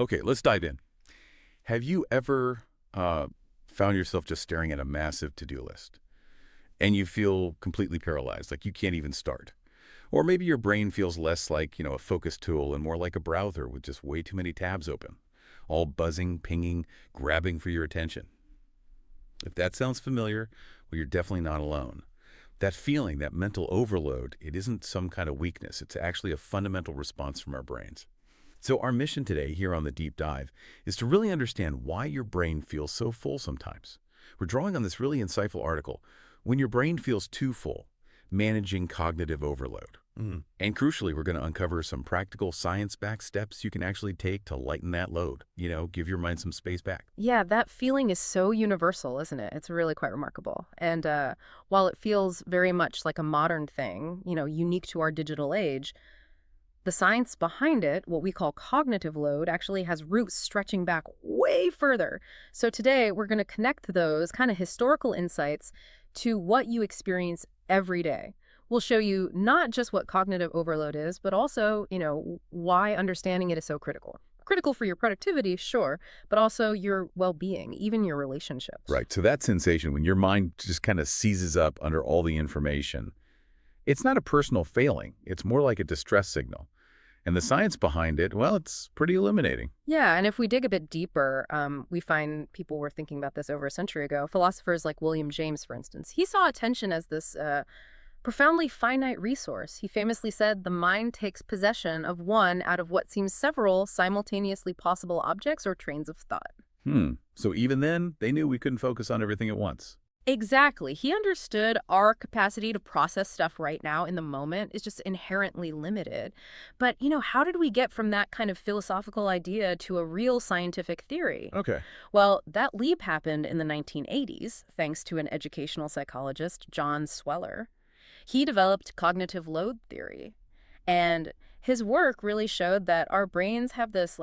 Okay, let's dive in. Have you ever found yourself just staring at a massive to-do list and you feel completely paralyzed, like you can't even start? Or maybe your brain feels less like, a focus tool and more like a browser with just way too many tabs open, all buzzing, pinging, grabbing for your attention. If that sounds familiar, well, you're definitely not alone. That feeling, that mental overload, it isn't some kind of weakness. It's actually a fundamental response from our brains. So our mission today here on the Deep Dive is to really understand why your brain feels so full sometimes. We're drawing on this really insightful article, When Your Brain Feels Too Full, Managing Cognitive Overload. And crucially, we're going to uncover some practical science-backed steps you can actually take to lighten that load, give your mind some space back. Yeah, that feeling is so universal, isn't it? It's really quite remarkable. And while it feels very much like a modern thing, unique to our digital age, the science behind it, what we call cognitive load, actually has roots stretching back way further. So today, we're going to connect those kind of historical insights to what you experience every day. We'll show you not just what cognitive overload is, but also, why understanding it is so critical. Critical for your productivity, sure, but also your well-being, even your relationships. Right, so that sensation when your mind just kind of seizes up under all the information, it's not a personal failing. It's more like a distress signal. And the science behind it, well, it's pretty illuminating. Yeah, and if we dig a bit deeper, we find people were thinking about this over a century ago. Philosophers like William James, for instance, he saw attention as this profoundly finite resource. He famously said the mind takes possession of one out of what seems several simultaneously possible objects or trains of thought. So even then, they knew we couldn't focus on everything at once. Exactly. He understood our capacity to process stuff right now in the moment is just inherently limited. But, how did we get from that kind of philosophical idea to a real scientific theory? Okay. Well, that leap happened in the 1980s, thanks to an educational psychologist, John Sweller. He developed cognitive load theory. And his work really showed that our brains have this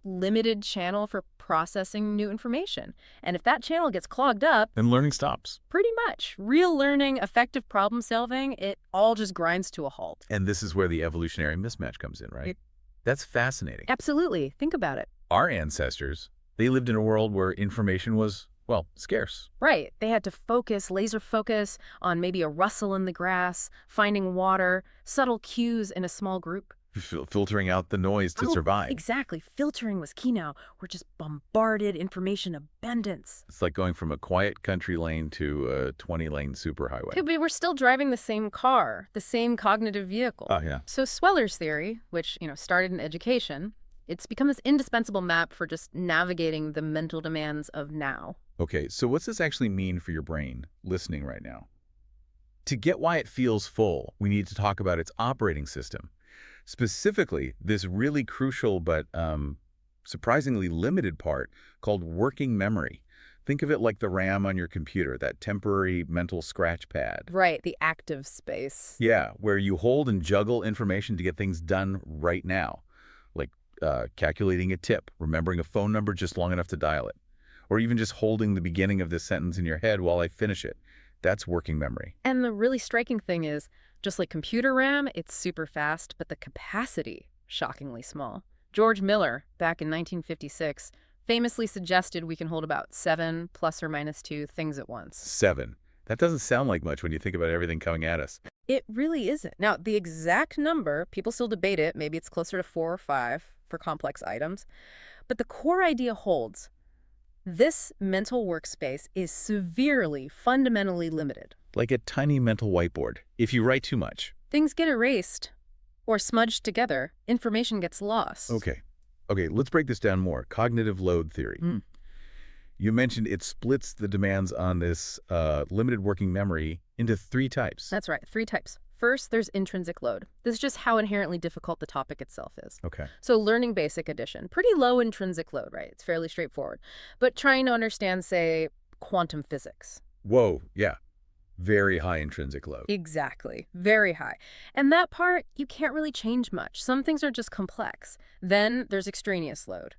limited channel for processing new information. And if that channel gets clogged up, Then learning stops. pretty much real learning, effective problem solving, it all just grinds to a halt. And this is where the evolutionary mismatch comes in, right? That's fascinating. Absolutely. Think about it. Our ancestors, they lived in a world where information was, well, scarce. Right. They had to focus, laser focus on maybe a rustle in the grass, finding water, subtle cues in a small group. Filtering out the noise to survive. Exactly. Filtering was key now. We're just bombarded, information abundance. It's like going from a quiet country lane to a 20-lane superhighway. Could be we're still driving the same car, the same cognitive vehicle. Oh, yeah. So Sweller's theory, which, started in education, it's become this indispensable map for just navigating the mental demands of now. Okay, so what's this actually mean for your brain listening right now? To get why it feels full, we need to talk about its operating system. Specifically, this really crucial but surprisingly limited part called working memory. Think of it like the RAM on your computer, that temporary mental scratch pad. Right, the active space. Yeah, where you hold and juggle information to get things done right now, like calculating a tip, remembering a phone number just long enough to dial it, or even just holding the beginning of this sentence in your head while I finish it. That's working memory. And the really striking thing is, just like computer RAM, it's super fast, but the capacity, shockingly small. George Miller, back in 1956, famously suggested we can hold about 7 ± 2 things at once. 7. That doesn't sound like much when you think about everything coming at us. It really isn't. Now, the exact number, people still debate it. Maybe it's closer to 4 or 5 for complex items. But the core idea holds. This mental workspace is severely, fundamentally limited. Like a tiny mental whiteboard. If you write too much. Things get erased or smudged together. Information gets lost. Okay, let's break this down more. Cognitive load theory. You mentioned it splits the demands on this limited working memory into 3 types. That's right, 3 types. First, there's intrinsic load. This is just how inherently difficult the topic itself is. Okay. So learning basic addition, pretty low intrinsic load, right? It's fairly straightforward. But trying to understand, say, quantum physics. Whoa, yeah. Very high intrinsic load. Exactly. Very high. And that part, you can't really change much. Some things are just complex. Then there's extraneous load.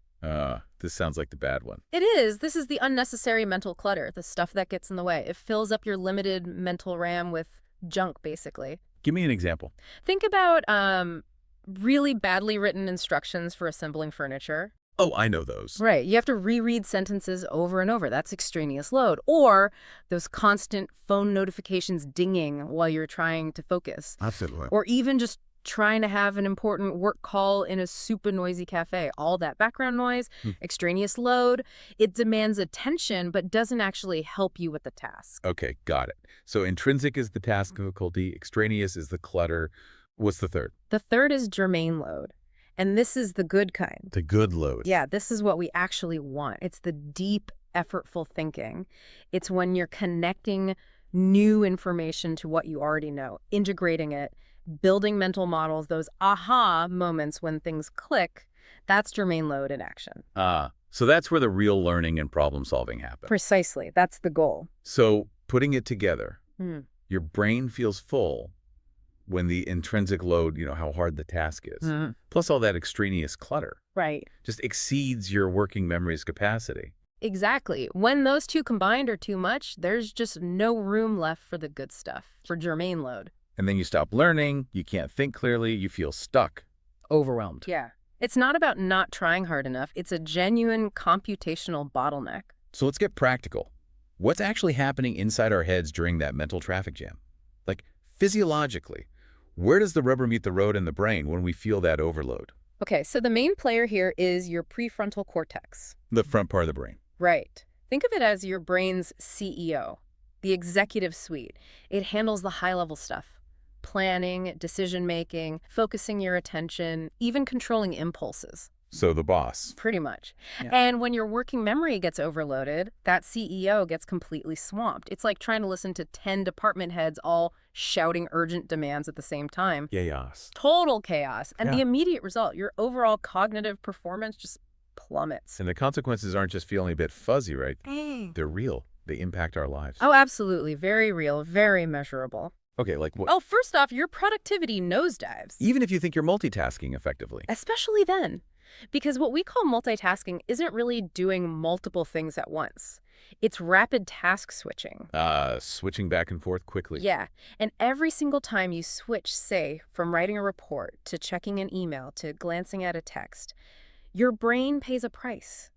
This sounds like the bad one. It is. This is the unnecessary mental clutter, the stuff that gets in the way. It fills up your limited mental RAM with junk, basically. Give me an example. Think about really badly written instructions for assembling furniture. Oh, I know those. Right. You have to reread sentences over and over. That's extraneous load. Or those constant phone notifications dinging while you're trying to focus. Absolutely. Or even just trying to have an important work call in a super noisy cafe. All that background noise, Hmm. extraneous load, it demands attention but doesn't actually help you with the task. Okay, got it. So intrinsic is the task difficulty, extraneous is the clutter. What's the third? The third is germane load. And this is the good kind. The good load. Yeah, this is what we actually want. It's the deep, effortful thinking. It's when you're connecting new information to what you already know, integrating it, building mental models, those aha moments when things click. That's germane load in action. So that's where the real learning and problem solving happen. Precisely. That's the goal. So putting it together, Hmm. your brain feels full when the intrinsic load, how hard the task is, plus all that extraneous clutter, Right. just exceeds your working memory's capacity. Exactly. When those two combined are too much, there's just no room left for the good stuff, for germane load. And then you stop learning, you can't think clearly, you feel stuck, overwhelmed. Yeah. It's not about not trying hard enough. It's a genuine computational bottleneck. So let's get practical. What's actually happening inside our heads during that mental traffic jam? Like, physiologically, where does the rubber meet the road in the brain when we feel that overload? Okay, so the main player here is your prefrontal cortex. The front part of the brain. Right. Think of it as your brain's CEO, the executive suite. It handles the high-level stuff. Planning, decision-making, focusing your attention, even controlling impulses. So the boss. Pretty much. Yeah. And when your working memory gets overloaded, that CEO gets completely swamped. It's like trying to listen to 10 department heads all shouting urgent demands at the same time. Chaos. Total chaos. And Yeah. the immediate result, your overall cognitive performance just plummets. And the consequences aren't just feeling a bit fuzzy, right? They're real. They impact our lives. Oh, absolutely. Very real, very measurable. Okay, like what? Oh, first off, your productivity nosedives. Even if you think you're multitasking effectively. Especially then. Because what we call multitasking isn't really doing multiple things at once. It's rapid task switching. Switching back and forth quickly. Yeah. And every single time you switch, say, from writing a report to checking an email to glancing at a text, your brain pays a price.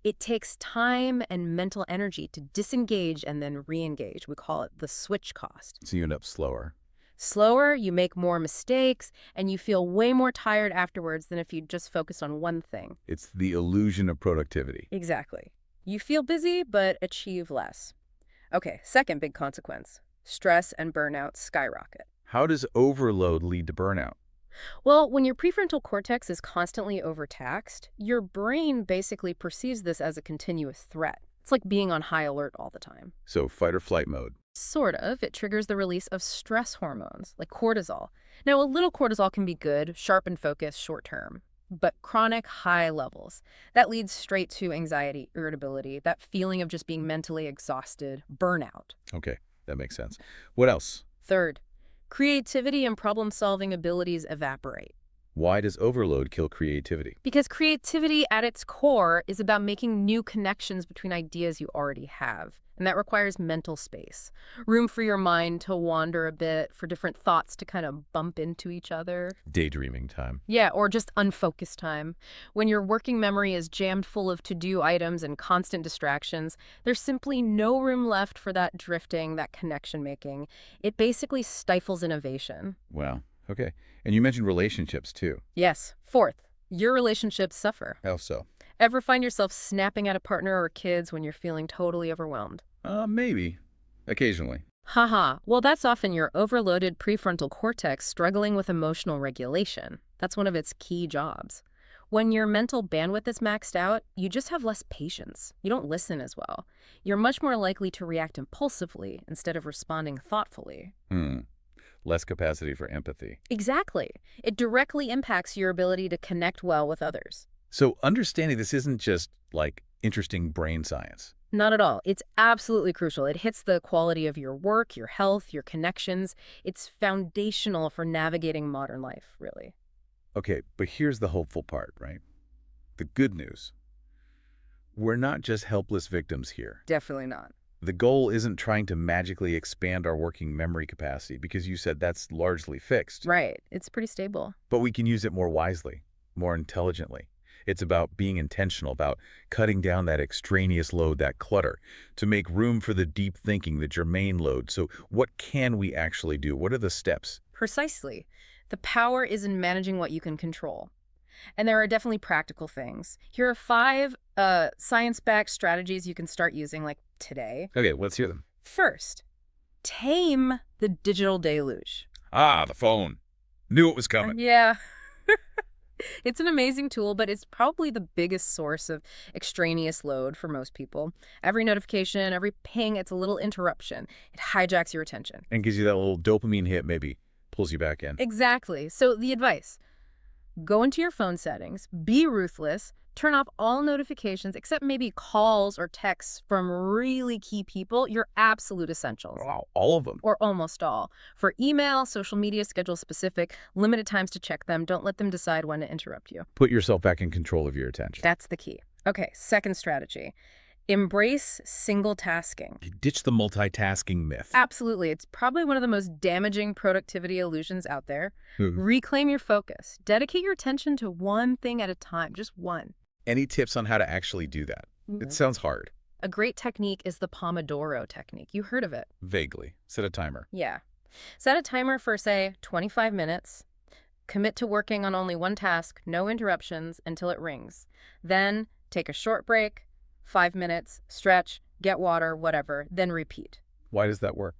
It takes time and mental energy to disengage and then re-engage. We call it the switch cost. So you end up slower. Slower, you make more mistakes, and you feel way more tired afterwards than if you just focused on one thing. It's the illusion of productivity. Exactly. You feel busy, but achieve less. Okay, second big consequence. Stress and burnout skyrocket. How does overload lead to burnout? Well, when your prefrontal cortex is constantly overtaxed, your brain basically perceives this as a continuous threat. It's like being on high alert all the time. So fight or flight mode. Sort of. It triggers the release of stress hormones, like cortisol. Now, a little cortisol can be good, sharp and focused, short term. But chronic high levels, that leads straight to anxiety, irritability, that feeling of just being mentally exhausted, burnout. Okay, that makes sense. What else? Third, creativity and problem-solving abilities evaporate. Why does overload kill creativity? Because creativity at its core is about making new connections between ideas you already have. And that requires mental space, room for your mind to wander a bit, for different thoughts to kind of bump into each other. Daydreaming time. Yeah, or just unfocused time. When your working memory is jammed full of to-do items and constant distractions, there's simply no room left for that drifting, that connection making. It basically stifles innovation. Wow. Okay. And you mentioned relationships too. Yes. Fourth, your relationships suffer. How so? Ever find yourself snapping at a partner or kids when you're feeling totally overwhelmed? Maybe. Occasionally. Haha. Well, that's often your overloaded prefrontal cortex struggling with emotional regulation. That's one of its key jobs. When your mental bandwidth is maxed out, you just have less patience. You don't listen as well. You're much more likely to react impulsively instead of responding thoughtfully. Less capacity for empathy. Exactly. It directly impacts your ability to connect well with others. So understanding this isn't just like interesting brain science. Not at all. It's absolutely crucial. It hits the quality of your work, your health, your connections. It's foundational for navigating modern life, really. Okay, but here's the hopeful part, right? The good news. We're not just helpless victims here. Definitely not. The goal isn't trying to magically expand our working memory capacity because you said that's largely fixed. Right. It's pretty stable. But we can use it more wisely, more intelligently. It's about being intentional, about cutting down that extraneous load, that clutter, to make room for the deep thinking, the germane load. So what can we actually do? What are the steps? Precisely. The power is in managing what you can control. And there are definitely practical things. Here are 5 science-backed strategies you can start using, like today. Okay, let's hear them. First, tame the digital deluge. Ah, the phone. Knew it was coming. Yeah, it's an amazing tool, but it's probably the biggest source of extraneous load for most people. Every notification, every ping, it's a little interruption. It hijacks your attention. And gives you that little dopamine hit, maybe pulls you back in. Exactly. So the advice, go into your phone settings, be ruthless, turn off all notifications except maybe calls or texts from really key people, your absolute essentials. Wow, all of them. Or almost all. For email, social media, schedule specific, limited times to check them. Don't let them decide when to interrupt you. Put yourself back in control of your attention. That's the key. Okay, second strategy. Embrace single tasking. Ditch the multitasking myth. Absolutely. It's probably one of the most damaging productivity illusions out there. Hmm. Reclaim your focus. Dedicate your attention to one thing at a time, just one. Any tips on how to actually do that? It sounds hard. A great technique is the Pomodoro technique. You heard of it? Vaguely. Set a timer. Yeah. Set a timer for, say, 25 minutes. Commit to working on only one task, no interruptions, until it rings. Then take a short break, 5 minutes, stretch, get water, whatever, then repeat. Why does that work?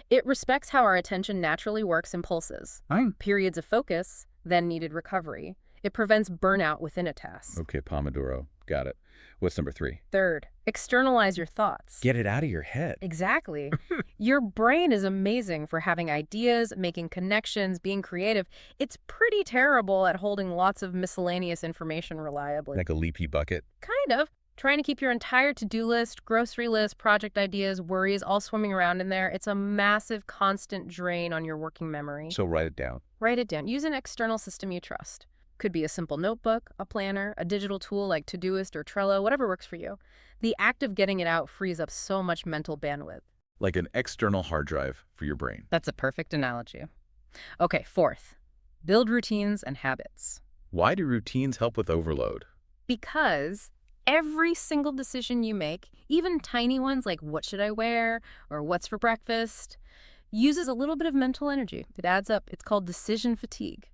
It respects how our attention naturally works in pulses. Periods of focus, then needed recovery. It prevents burnout within a task. Okay, Pomodoro. Got it. What's number 3? Third, externalize your thoughts. Get it out of your head. Exactly. Your brain is amazing for having ideas, making connections, being creative. It's pretty terrible at holding lots of miscellaneous information reliably. Like a leaky bucket. Kind of. Trying to keep your entire to-do list, grocery list, project ideas, worries all swimming around in there. It's a massive, constant drain on your working memory. So write it down. Write it down. Use an external system you trust. Could be a simple notebook, a planner, a digital tool like Todoist or Trello, whatever works for you. The act of getting it out frees up so much mental bandwidth. Like an external hard drive for your brain. That's a perfect analogy. Okay, fourth, build routines and habits. Why do routines help with overload? Because every single decision you make, even tiny ones like what should I wear or what's for breakfast, uses a little bit of mental energy. It adds up. It's called decision fatigue.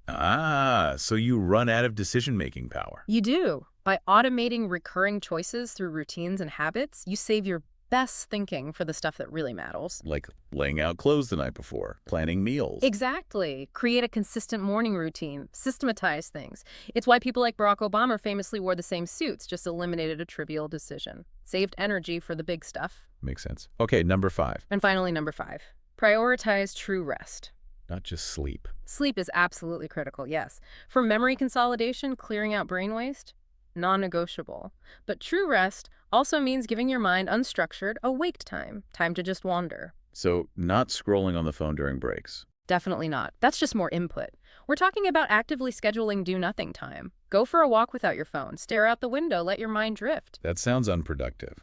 Ah, so you run out of decision-making power. You do. By automating recurring choices through routines and habits, you save your best thinking for the stuff that really matters. Like laying out clothes the night before, planning meals. Exactly. Create a consistent morning routine. Systematize things. It's why people like Barack Obama famously wore the same suits, just eliminated a trivial decision. Saved energy for the big stuff. Makes sense. Okay, number 5. And finally, number 5. Prioritize true rest. Not just sleep. Sleep is absolutely critical, yes. For memory consolidation, clearing out brain waste, non-negotiable. But true rest also means giving your mind unstructured, awake time to just wander. So not scrolling on the phone during breaks. Definitely not. That's just more input. We're talking about actively scheduling do-nothing time. Go for a walk without your phone. Stare out the window. Let your mind drift. That sounds unproductive.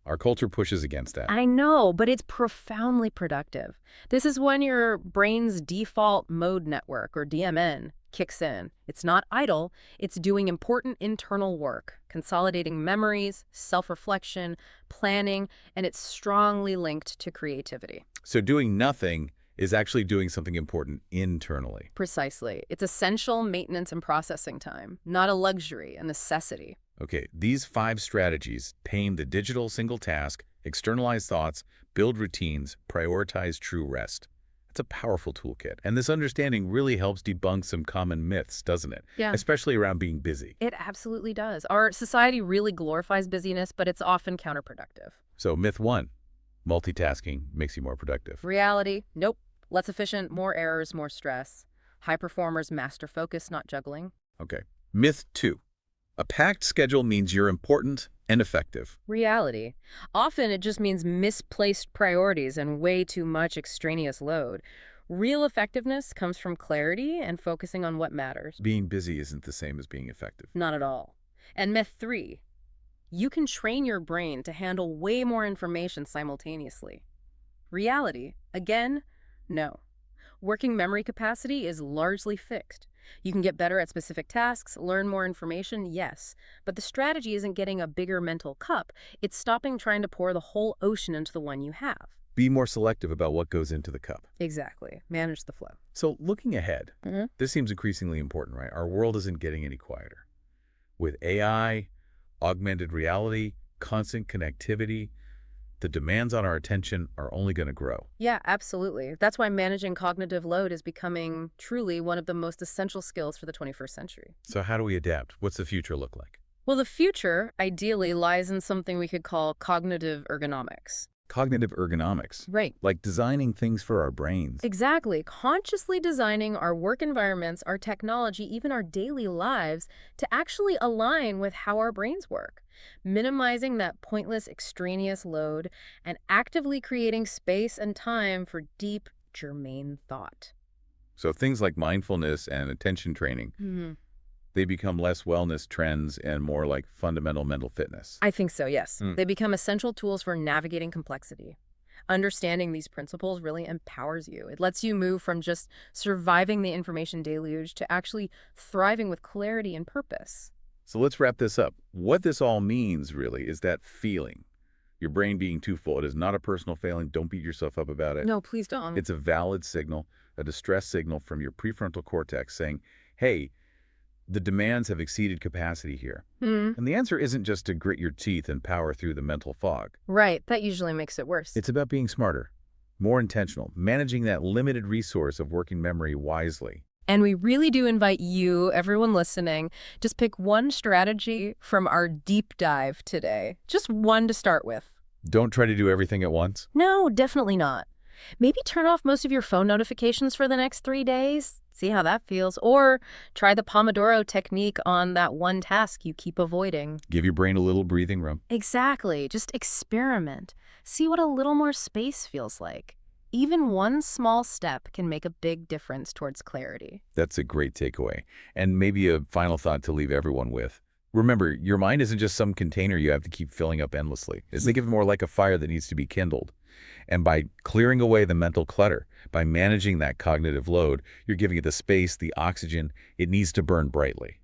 Our culture pushes against that. I know, but it's profoundly productive. This is when your brain's default mode network, or DMN, kicks in. It's not idle. It's doing important internal work, consolidating memories, self-reflection, planning, and it's strongly linked to creativity. So doing nothing is actually doing something important internally. Precisely. It's essential maintenance and processing time, not a luxury, a necessity. Okay, these 5 strategies: tame the digital single task, externalize thoughts, build routines, prioritize true rest. It's a powerful toolkit, and this understanding really helps debunk some common myths, doesn't it? Yeah. Especially around being busy. It absolutely does. Our society really glorifies busyness, but it's often counterproductive. So myth 1, multitasking makes you more productive. Reality, nope. Less efficient, more errors, more stress. High performers master focus, not juggling. Okay. Myth 2, a packed schedule means you're important and effective. Reality. Often it just means misplaced priorities and way too much extraneous load. Real effectiveness comes from clarity and focusing on what matters. Being busy isn't the same as being effective. Not at all. And myth 3, you can train your brain to handle way more information simultaneously. Reality. Again, no. Working memory capacity is largely fixed. You can get better at specific tasks, learn more information, yes. But the strategy isn't getting a bigger mental cup, it's stopping trying to pour the whole ocean into the one you have. Be more selective about what goes into the cup. Exactly. Manage the flow. So looking ahead, Hmm. this seems increasingly important, right? Our world isn't getting any quieter. With AI, augmented reality, constant connectivity, the demands on our attention are only going to grow. Yeah, absolutely. That's why managing cognitive load is becoming truly one of the most essential skills for the 21st century. So how do we adapt? What's the future look like? Well, the future, ideally, lies in something we could call cognitive ergonomics. Cognitive ergonomics, Right. like designing things for our brains. Exactly. Consciously designing our work environments, our technology, even our daily lives to actually align with how our brains work. Minimizing that pointless extraneous load and actively creating space and time for deep, germane thought. So things like mindfulness and attention training, Hmm. they become less wellness trends and more like fundamental mental fitness. I think so, yes. Hmm. They become essential tools for navigating complexity. Understanding these principles really empowers you. It lets you move from just surviving the information deluge to actually thriving with clarity and purpose. So let's wrap this up. What this all means, really, is that feeling. Your brain being too full. It is not a personal failing. Don't beat yourself up about it. No, please don't. It's a valid signal, a distress signal from your prefrontal cortex saying, hey, the demands have exceeded capacity here. Hmm. And the answer isn't just to grit your teeth and power through the mental fog. Right, that usually makes it worse. It's about being smarter, more intentional, managing that limited resource of working memory wisely. And we really do invite you, everyone listening, just pick one strategy from our deep dive today. Just one to start with. Don't try to do everything at once. No, definitely not. Maybe turn off most of your phone notifications for the next 3 days. See how that feels. Or try the Pomodoro technique on that one task you keep avoiding. Give your brain a little breathing room. Exactly. Just experiment. See what a little more space feels like. Even one small step can make a big difference towards clarity. That's a great takeaway. And maybe a final thought to leave everyone with. Remember, your mind isn't just some container you have to keep filling up endlessly. Think of it more like a fire that needs to be kindled. And by clearing away the mental clutter, by managing that cognitive load, you're giving it the space, the oxygen it needs to burn brightly.